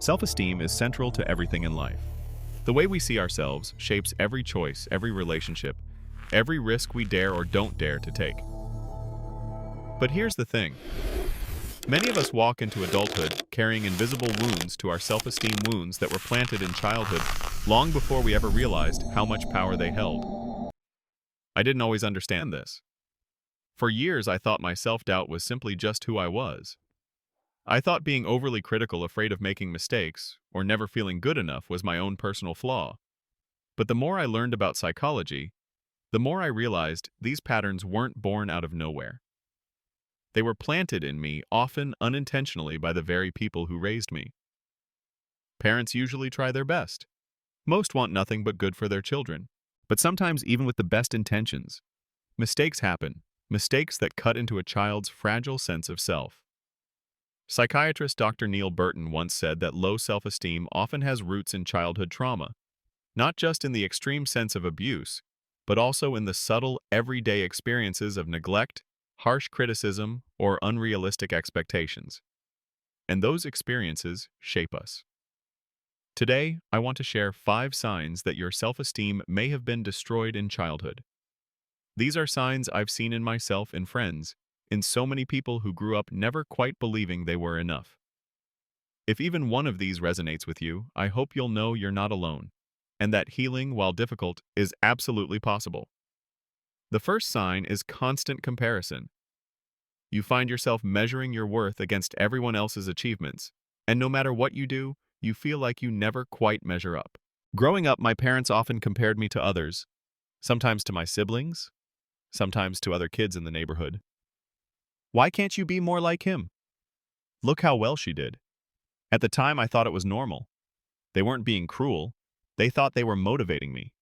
Self-esteem is central to everything in life. The way we see ourselves shapes every choice, every relationship, every risk we dare or don't dare to take. But here's the thing. Many of us walk into adulthood carrying invisible wounds to our self-esteem, wounds that were planted in childhood long before we ever realized how much power they held. I didn't always understand this. For years, I thought my self-doubt was simply just who I was. I thought being overly critical, afraid of making mistakes, or never feeling good enough was my own personal flaw. But the more I learned about psychology, the more I realized these patterns weren't born out of nowhere. They were planted in me, often unintentionally, by the very people who raised me. Parents usually try their best. Most want nothing but good for their children. But sometimes, even with the best intentions, mistakes happen, mistakes that cut into a child's fragile sense of self. Psychiatrist Dr. Neil Burton once said that low self-esteem often has roots in childhood trauma, not just in the extreme sense of abuse, but also in the subtle, everyday experiences of neglect, harsh criticism, or unrealistic expectations. And those experiences shape us. Today, I want to share 5 signs that your self-esteem may have been destroyed in childhood. These are signs I've seen in myself and friends, in so many people who grew up never quite believing they were enough. If even one of these resonates with you, I hope you'll know you're not alone, and that healing, while difficult, is absolutely possible. The first sign is constant comparison. You find yourself measuring your worth against everyone else's achievements, and no matter what you do, you feel like you never quite measure up. Growing up, my parents often compared me to others, sometimes to my siblings, sometimes to other kids in the neighborhood. Why can't you be more like him? Look how well she did. At the time, I thought it was normal. They weren't being cruel. They thought they were motivating me.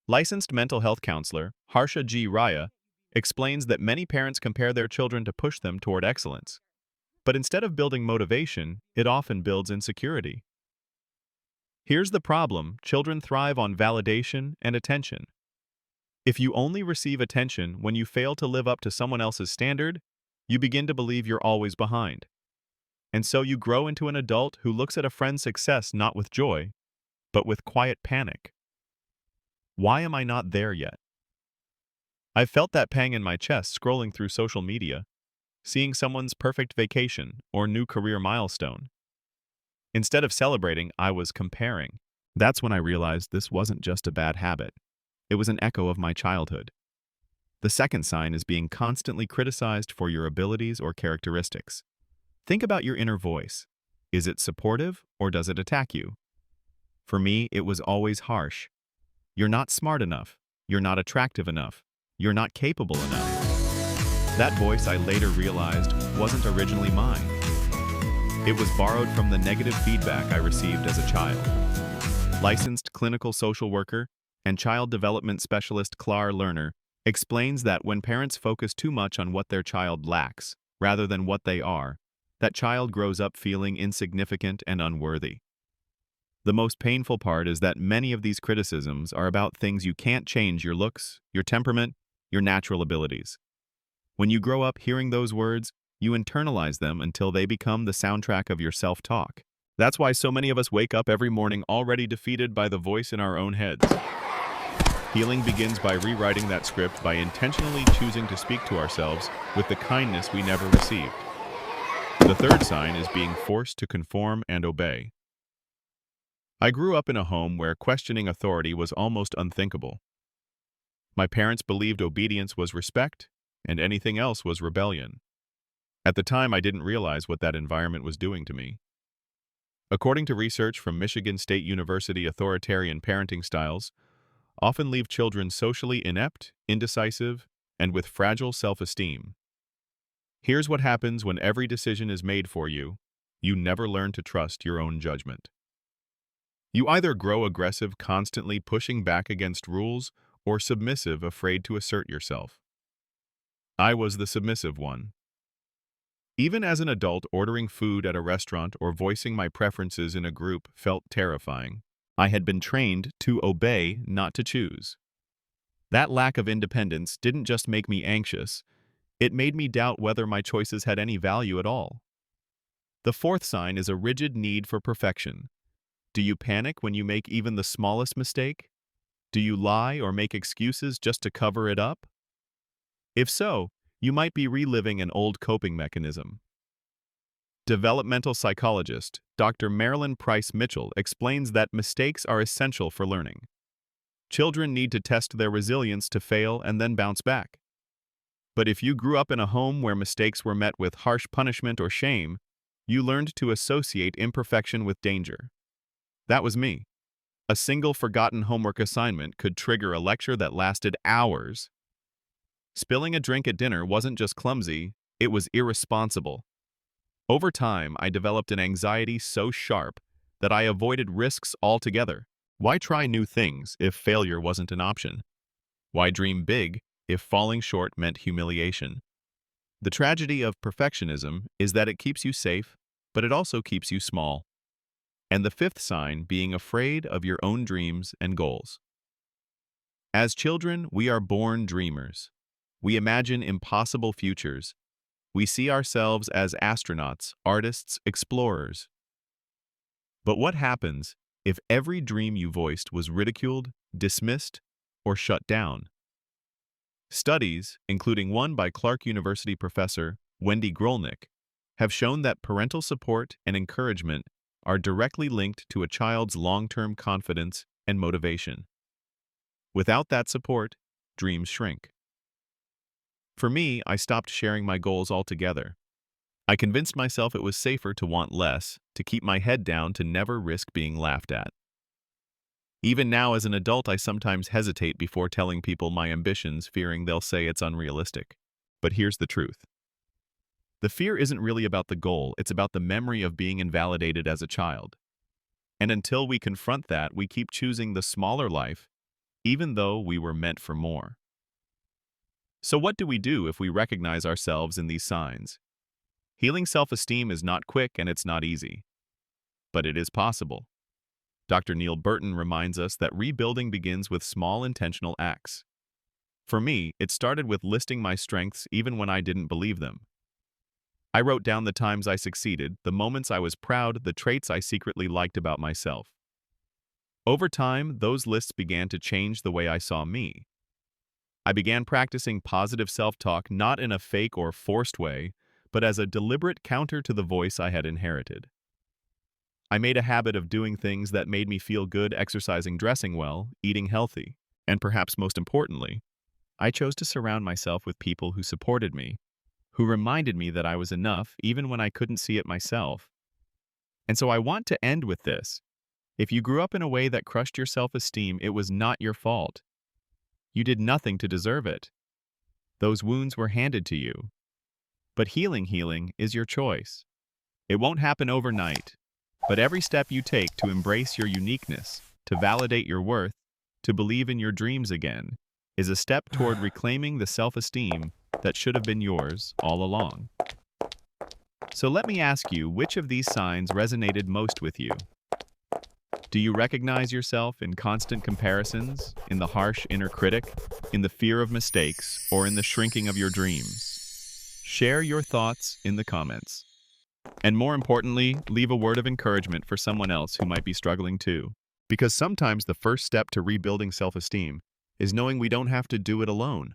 Licensed mental health counselor Harsha G. Raya explains that many parents compare their children to push them toward excellence. But instead of building motivation, it often builds insecurity. Here's the problem: children thrive on validation and attention. If you only receive attention when you fail to live up to someone else's standard, you begin to believe you're always behind. And so you grow into an adult who looks at a friend's success not with joy, but with quiet panic. Why am I not there yet? I've felt that pang in my chest scrolling through social media, seeing someone's perfect vacation or new career milestone. Instead of celebrating, I was comparing. That's when I realized this wasn't just a bad habit. It was an echo of my childhood. The second sign is being constantly criticized for your abilities or characteristics. Think about your inner voice. Is it supportive or does it attack you? For me, it was always harsh. You're not smart enough. You're not attractive enough. You're not capable enough. That voice, I later realized, wasn't originally mine. It was borrowed from the negative feedback I received as a child. Licensed clinical social worker and child development specialist Clara Lerner explains that when parents focus too much on what their child lacks, rather than what they are, that child grows up feeling insignificant and unworthy. The most painful part is that many of these criticisms are about things you can't change: your looks, your temperament, your natural abilities. When you grow up hearing those words, you internalize them until they become the soundtrack of your self-talk. That's why so many of us wake up every morning already defeated by the voice in our own heads. Healing begins by rewriting that script, by intentionally choosing to speak to ourselves with the kindness we never received. The third sign is being forced to conform and obey. I grew up in a home where questioning authority was almost unthinkable. My parents believed obedience was respect, and anything else was rebellion. At the time, I didn't realize what that environment was doing to me. According to research from Michigan State University, authoritarian parenting styles often leave children socially inept, indecisive, and with fragile self-esteem. Here's what happens when every decision is made for you. You never learn to trust your own judgment. You either grow aggressive, constantly pushing back against rules, or submissive, afraid to assert yourself. I was the submissive one. Even as an adult, ordering food at a restaurant or voicing my preferences in a group felt terrifying. I had been trained to obey, not to choose. That lack of independence didn't just make me anxious, it made me doubt whether my choices had any value at all. The fourth sign is a rigid need for perfection. Do you panic when you make even the smallest mistake? Do you lie or make excuses just to cover it up? If so, you might be reliving an old coping mechanism. Developmental psychologist Dr. Marilyn Price Mitchell explains that mistakes are essential for learning. Children need to test their resilience to fail and then bounce back. But if you grew up in a home where mistakes were met with harsh punishment or shame, you learned to associate imperfection with danger. That was me. A single forgotten homework assignment could trigger a lecture that lasted hours. Spilling a drink at dinner wasn't just clumsy, it was irresponsible. Over time, I developed an anxiety so sharp that I avoided risks altogether. Why try new things if failure wasn't an option? Why dream big if falling short meant humiliation? The tragedy of perfectionism is that it keeps you safe, but it also keeps you small. And the fifth sign being afraid of your own dreams and goals. As children, we are born dreamers. We imagine impossible futures. We see ourselves as astronauts, artists, explorers. But what happens if every dream you voiced was ridiculed, dismissed, or shut down? Studies, including one by Clark University professor Wendy Grolnick, have shown that parental support and encouragement are directly linked to a child's long-term confidence and motivation. Without that support, dreams shrink. For me, I stopped sharing my goals altogether. I convinced myself it was safer to want less, to keep my head down, to never risk being laughed at. Even now as an adult, I sometimes hesitate before telling people my ambitions, fearing they'll say it's unrealistic. But here's the truth. The fear isn't really about the goal, it's about the memory of being invalidated as a child. And until we confront that, we keep choosing the smaller life, even though we were meant for more. So what do we do if we recognize ourselves in these signs? Healing self-esteem is not quick and it's not easy. But it is possible. Dr. Neil Burton reminds us that rebuilding begins with small intentional acts. For me, it started with listing my strengths even when I didn't believe them. I wrote down the times I succeeded, the moments I was proud, the traits I secretly liked about myself. Over time, those lists began to change the way I saw me. I began practicing positive self-talk not in a fake or forced way, but as a deliberate counter to the voice I had inherited. I made a habit of doing things that made me feel good, exercising, dressing well, eating healthy, and perhaps most importantly, I chose to surround myself with people who supported me, who reminded me that I was enough even when I couldn't see it myself. And so I want to end with this. If you grew up in a way that crushed your self-esteem, it was not your fault. You did nothing to deserve it. Those wounds were handed to you. But healing is your choice. It won't happen overnight, but every step you take to embrace your uniqueness, to validate your worth, to believe in your dreams again, is a step toward reclaiming the self-esteem that should have been yours all along. So let me ask you, which of these signs resonated most with you? Do you recognize yourself in constant comparisons, in the harsh inner critic, in the fear of mistakes, or in the shrinking of your dreams? Share your thoughts in the comments. And more importantly, leave a word of encouragement for someone else who might be struggling too. Because sometimes the first step to rebuilding self-esteem is knowing we don't have to do it alone.